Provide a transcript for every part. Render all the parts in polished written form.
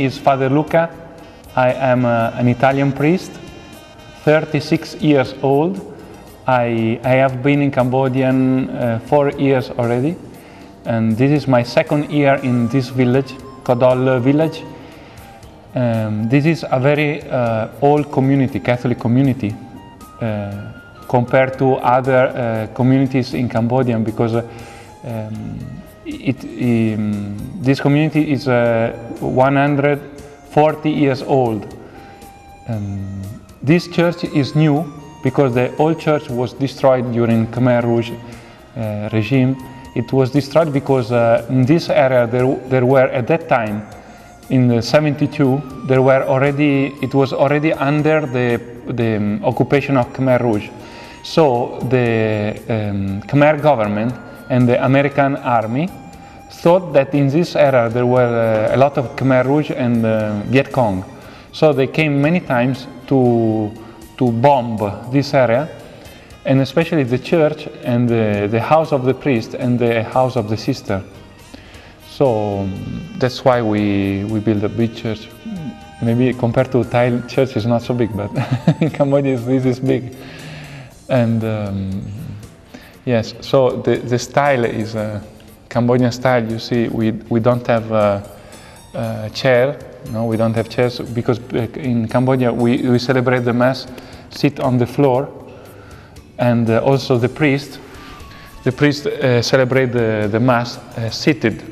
is Father Luca. I am an Italian priest, 36 years old. I have been in Cambodia 4 years already, and this is my second year in this village, Kodol village. This is a very old community, Catholic community, compared to other communities in Cambodia, because this community is 140 years old. This church is new because the old church was destroyed during Khmer Rouge regime. It was destroyed because in this area there were at that time, in 72, it was already under the occupation of Khmer Rouge. So the Khmer government and the American army thought that in this area there were a lot of Khmer Rouge and Viet Cong. So they came many times to bomb this area, and especially the church and the house of the priest and the house of the sister. So that's why we built a big church. Maybe compared to Thai church is not so big, but in Cambodia this is big. And yes, so the style is Cambodian style. You see, we don't have a chair. No, we don't have chairs because in Cambodia we celebrate the Mass, sit on the floor, and also the priest celebrate the Mass seated.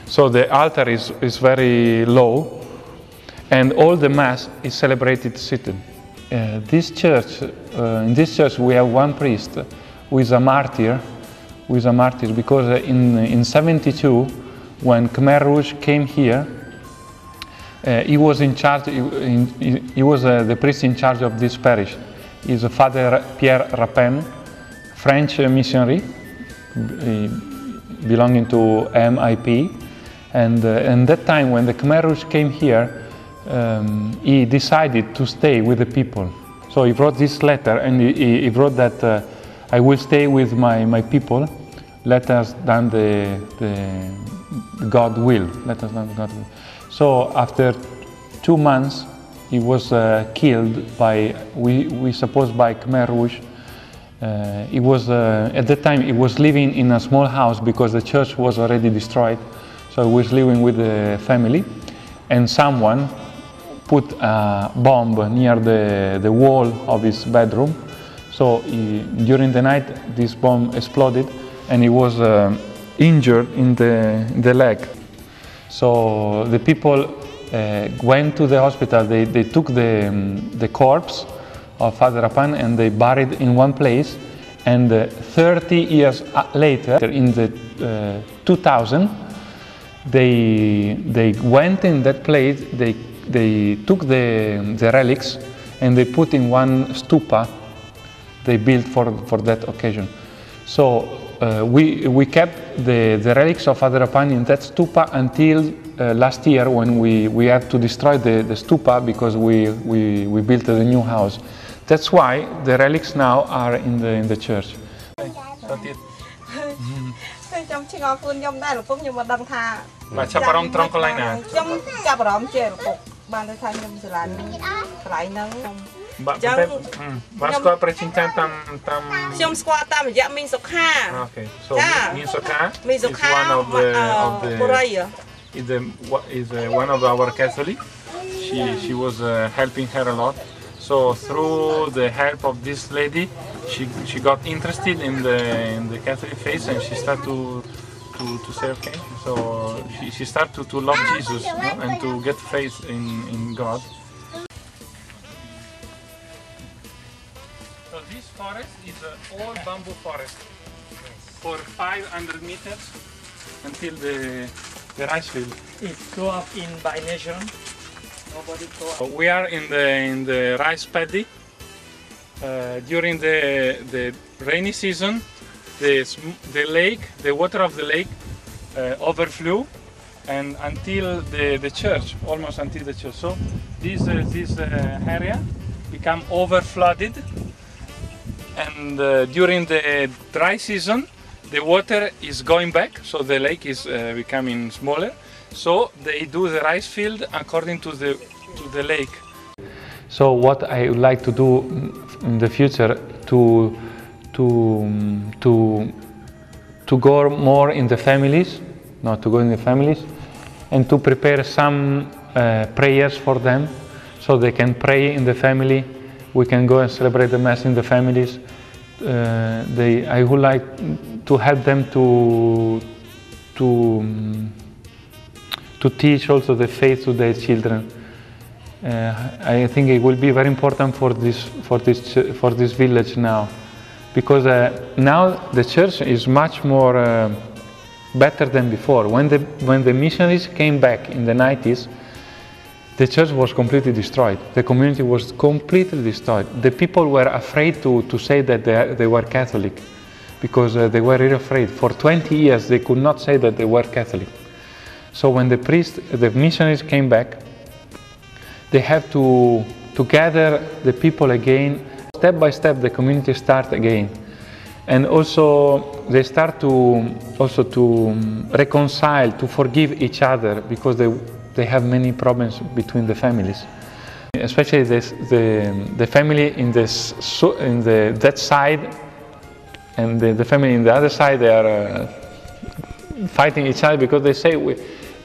So the altar is very low, and all the Mass is celebrated seated. In this church we have one priest who is a martyr, because in 72, when Khmer Rouge came here, he was in charge. He was the priest in charge of this parish. He's Father Pierre Rapin, French missionary, belonging to MIP. And that time, when the Khmer Rouge came here, he decided to stay with the people. So he wrote this letter, and he wrote that I will stay with my people. Let us done the God will. Let us done the God will. So after 2 months, he was killed by, we suppose, by Khmer Rouge. He was at that time he was living in a small house because the church was already destroyed. So he was living with the family, and someone put a bomb near the wall of his bedroom. So during the night, this bomb exploded, and he was injured in the leg. So the people went to the hospital. They took the corpse of Father Rapin and they buried in one place. And 30 years later, in the 2000, they went in that place. They took the relics and they put in one stupa they built for that occasion. So we kept the relics of Father Rapin in that stupa until last year, when we had to destroy the stupa because we built the new house. That's why the relics now are in the church. Okay, so is one of our Catholics. She was helping her a lot. So through the help of this lady, she got interested in the Catholic faith, and she started to say okay. So she started to love Jesus, you know, and to get faith in God. So this forest is an old bamboo forest for 500 meters until the rice field. It grew up by nature. We are in the rice paddy. During the rainy season, the lake, the water of the lake overflew, and until the church, almost until the church. So this area become overflooded, and during the dry season, the water is going back, so the lake is becoming smaller, So they do the rice field according to the lake. So what I would like to do in the future to go more in the families, and to prepare some prayers for them, so they can pray in the family. We can go and celebrate the Mass in the families. I would like to help them to teach also the faith to their children. I think it will be very important for this village now, because now the church is much more better than before. When the missionaries came back in the 90s, the church was completely destroyed. The community was completely destroyed. The people were afraid to say that they were Catholic, because they were really afraid. For 20 years they could not say that they were Catholic. So when the missionaries came back, they have to gather the people again. Step by step the community start again. And also they start to reconcile, to forgive each other, because they have many problems between the families. Especially the family in that side and the family in the other side, they are fighting each other, because they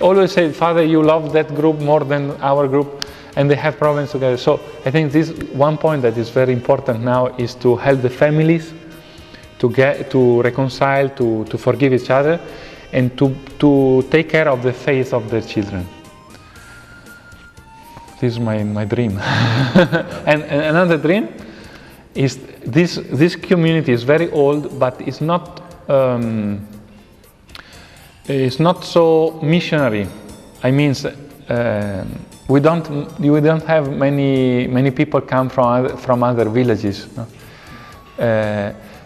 always say, Father, you love that group more than our group, and they have problems together. So I think this one point that is very important now is to help the families to reconcile, to forgive each other, and to take care of the faith of their children. This is my dream. And another dream is this community is very old, but it's not so missionary. I mean, we don't have many people come from other villages. No?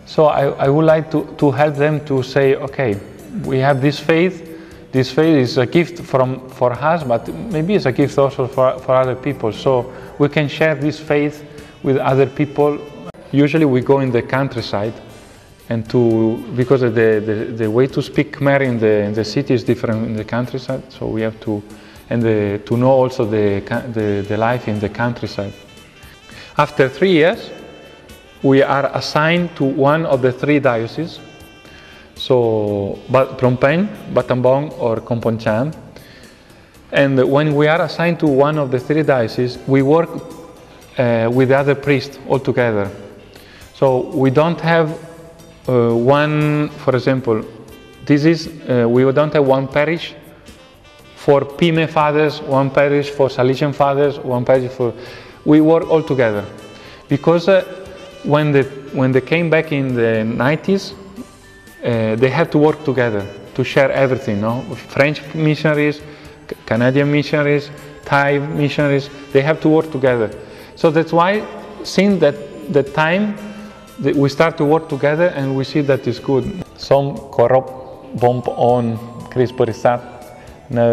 So I would like to help them to say, okay, we have this faith. This faith is a gift for us, but maybe it's a gift also for other people. So we can share this faith with other people. Usually we go in the countryside, and because the way to speak Khmer in the city is different in the countryside. So we have to know also the life in the countryside. After 3 years, we are assigned to one of the 3 dioceses. So Phnom Penh, Battambang or Kompong Cham. And when we are assigned to one of the 3 dioceses, we work with the other priests all together. So we don't have one, for example, we don't have one parish for PIME Fathers, one parish for Salesian Fathers, one parish for... We work all together. Because when they came back in the 90s, they had to work together to share everything, no? French missionaries, Canadian missionaries, Thai missionaries, they have to work together. So that's why, since that time, we start to work together, and we see that it's good. សូមគោរពបងប្អូនគ្រីស្ទបរិស័ទនៅ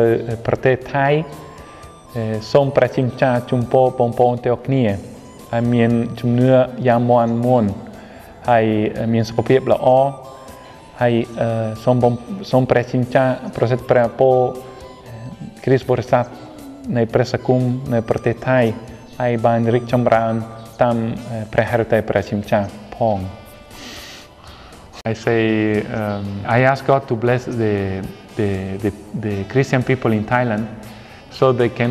ប្រទេសថៃសូមព្រះជាម្ចាស់ជំពរបងប្អូនទាំងអស់គ្នាឲ្យមានជំនឿយ៉ាងមាំមួនហើយមានសុខភាពល្អ ហើយសូមព្រះជាម្ចាស់ប្រសិទ្ធព្រះពរគ្រីស្ទបរិស័ទនៃព្រះសង្គមនៅប្រទេសថៃឲ្យបានរីកចម្រើនតាមព្រះហឫទ័យព្រះជាម្ចាស់ផង I say I ask God to bless the Christian people in Thailand, so they can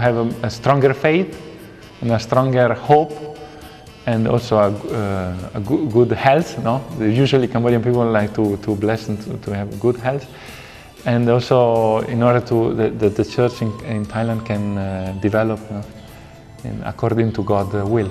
have a stronger faith and a stronger hope, and also a good health. No, usually Cambodian people like to bless and to have good health, and also in order the church in Thailand can develop according to God's will.